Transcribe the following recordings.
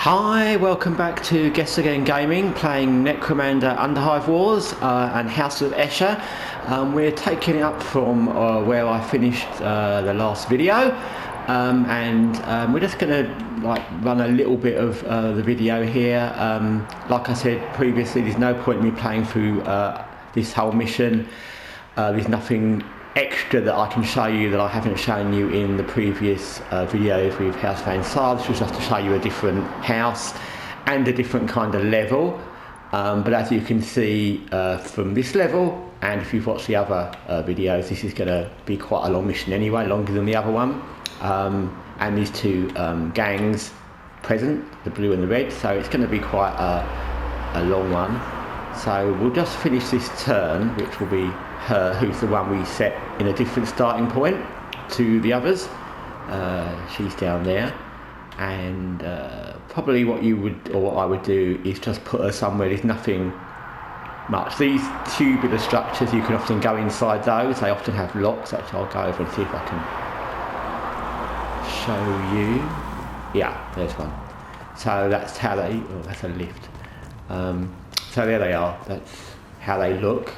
Hi, welcome back to Guessagaingaming, playing Necromunda Underhive Wars and House Escher. We're taking it up from where I finished the last video, and we're just going to run a little bit of the video here. Like I said previously, there's no point in me playing through this whole mission. There's nothing extra that I can show you that I haven't shown you in the previous videos with House Escher. This was just to show you a different house and a different kind of level, but as you can see from this level, and if you've watched the other videos, this is going to be quite a long mission anyway, longer than the other one, and these two gangs present, the blue and the red, so it's going to be quite a long one. So we'll just finish this turn, which will be her, who's the one we set in a different starting point to the others. She's down there, and probably what you would, or what I would do, is just put her somewhere there's nothing much. These tubular structures, you can often go inside those. They often have locks, which I'll go over and see if I can show you. Yeah, there's one. So that's how they, oh, that's a lift. So there they are, that's how they look.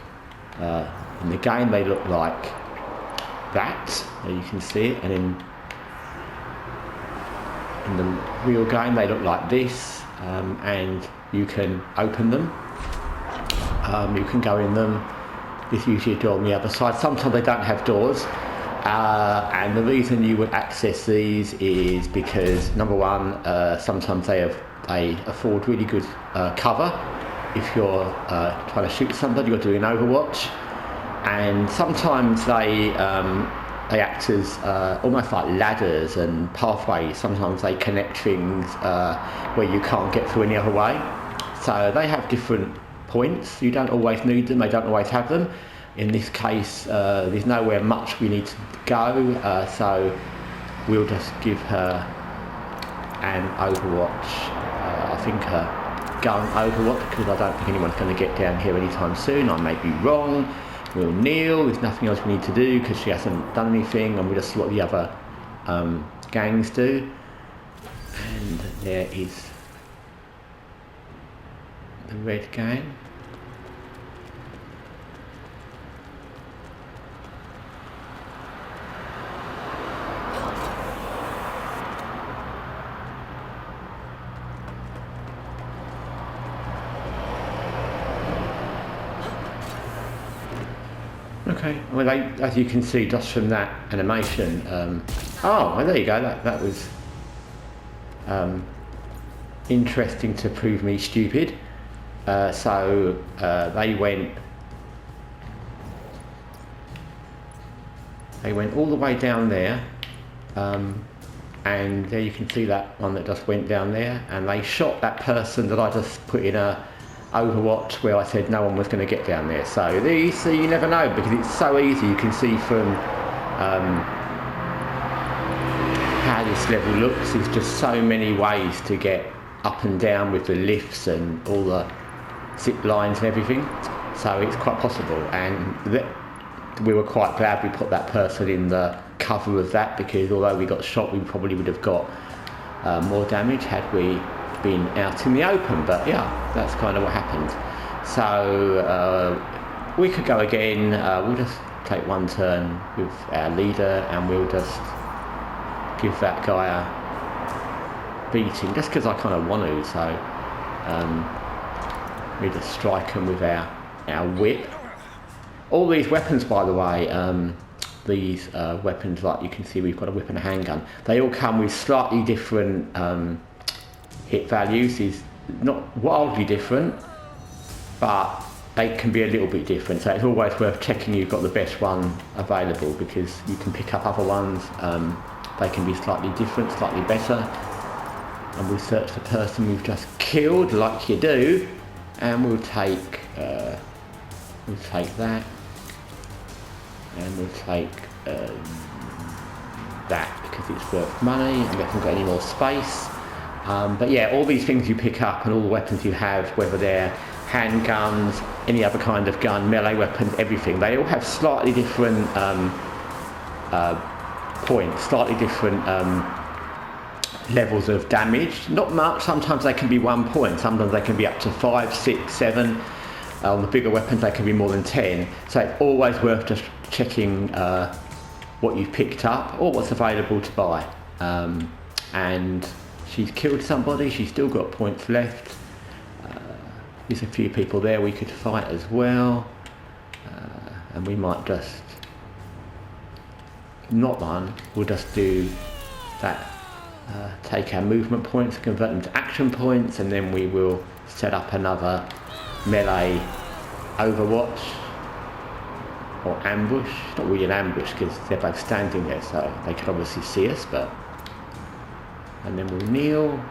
In the game they look like that, you can see it, and in the real game they look like this, and you can open them, you can go in them. There's usually a door on the other side. Sometimes they don't have doors, and the reason you would access these is because, number one, sometimes they afford really good cover if you're trying to shoot somebody or doing Overwatch, and sometimes they act as almost like ladders and pathways. Sometimes they connect things where you can't get through any other way. So they have different points. You don't always need them, they don't always have them. In this case, there's nowhere much we need to go, so we'll just give her an Overwatch, I think gun Overwatch, because I don't think anyone's going to get down here anytime soon. I may be wrong. We'll kneel, there's nothing else we need to do because she hasn't done anything, and we'll just see what the other gangs do. And there is the red gang. Okay, well, as you can see just from that animation, oh, well, there you go, that was interesting to prove me stupid. So they went all the way down there, and there you can see that one that just went down there, and they shot that person that I just put in a Overwatch where I said no one was going to get down there. So you never know, because it's so easy. You can see from how this level looks, there's just so many ways to get up and down with the lifts and all the zip lines and everything, so it's quite possible. And we were quite glad we put that person in the cover of that, because although we got shot, we probably would have got more damage had we been out in the open. But yeah, that's kind of what happened. So we could go again. We'll just take one turn with our leader, and we'll just give that guy a beating, just because I kind of want to. So we just strike him with our whip. All these weapons, by the way, these weapons, like you can see, we've got a whip and a handgun. They all come with slightly different hit values. Is not wildly different, but they can be a little bit different, so it's always worth checking you've got the best one available, because you can pick up other ones. They can be slightly different, slightly better. And we'll search the person we've just killed, like you do, and we'll take that, and we'll take that, because it's worth money and we haven't got any more space. But yeah, all these things you pick up and all the weapons you have, whether they're handguns, any other kind of gun, melee weapons, everything, they all have slightly different points, slightly different levels of damage. Not much, sometimes they can be 1 point, sometimes they can be up to 5, 6, 7. On the bigger weapons they can be more than 10. So it's always worth just checking what you've picked up or what's available to buy. And she's killed somebody, she's still got points left. There's a few people there we could fight as well. And we might just, not one, we'll just do that, take our movement points, convert them to action points, and then we will set up another melee overwatch or ambush. Not really an ambush because they're both standing there, so they can obviously see us, but, and then we'll kneel,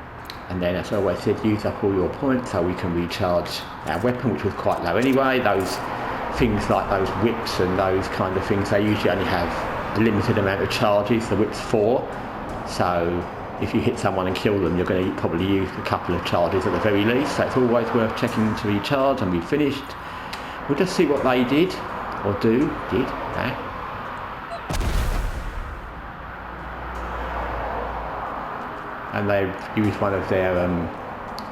and then as I always said, use up all your points so we can recharge our weapon, which was quite low anyway. Those things like those whips and those kind of things, they usually only have a limited amount of charges. The whip's 4, so if you hit someone and kill them, you're going to probably use a couple of charges at the very least, so it's always worth checking to recharge. And we finished. We'll just see what they did, or did. And they've used one of their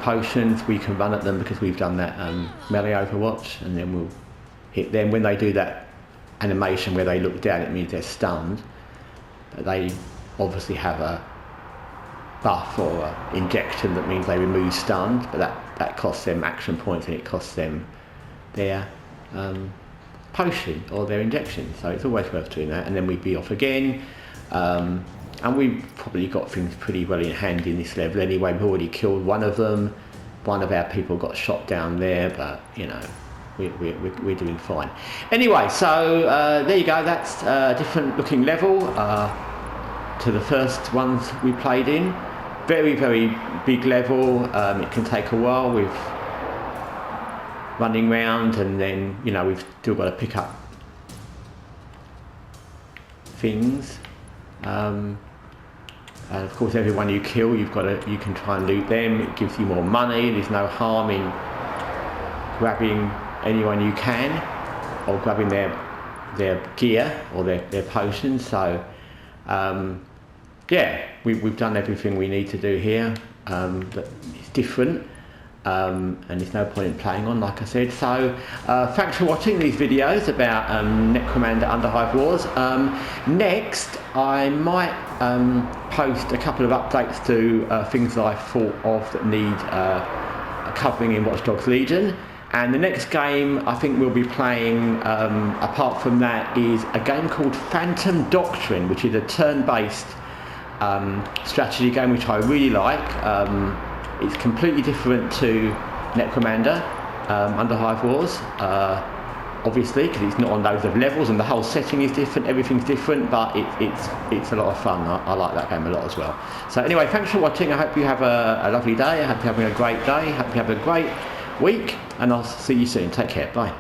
potions. We can run at them because we've done that melee overwatch, and then we'll hit them. When they do that animation where they look down, it means they're stunned. But they obviously have a buff or an injection that means they remove stuns, but that costs them action points, and it costs them their potion or their injection, so it's always worth doing that. And then we'd be off again, and we've probably got things pretty well in hand in this level anyway. We've already killed one of them, one of our people got shot down there, but you know, we're doing fine. Anyway, so there you go, that's a different looking level to the first ones we played in. Very, very big level. It can take a while with running round, and then, you know, we've still got to pick up things. And of course, everyone you kill, you can try and loot them. It gives you more money. There's no harm in grabbing anyone you can, or grabbing their gear or their potions. So yeah, we've done everything we need to do here. But it's different, and there's no point in playing on, like I said. So thanks for watching these videos about Necromunda Underhive Wars. Next I might post a couple of updates to things that I thought of that need covering in Watch Dogs Legion. And the next game I think we'll be playing, apart from that, is a game called Phantom Doctrine, which is a turn-based strategy game which I really like. It's completely different to Necromunda Underhive Wars, obviously, because it's not on loads of levels and the whole setting is different, everything's different, but it's a lot of fun. I like that game a lot as well. So anyway, thanks for watching. I hope you have a lovely day. I hope you're having a great day. I hope you have a great week, and I'll see you soon. Take care. Bye.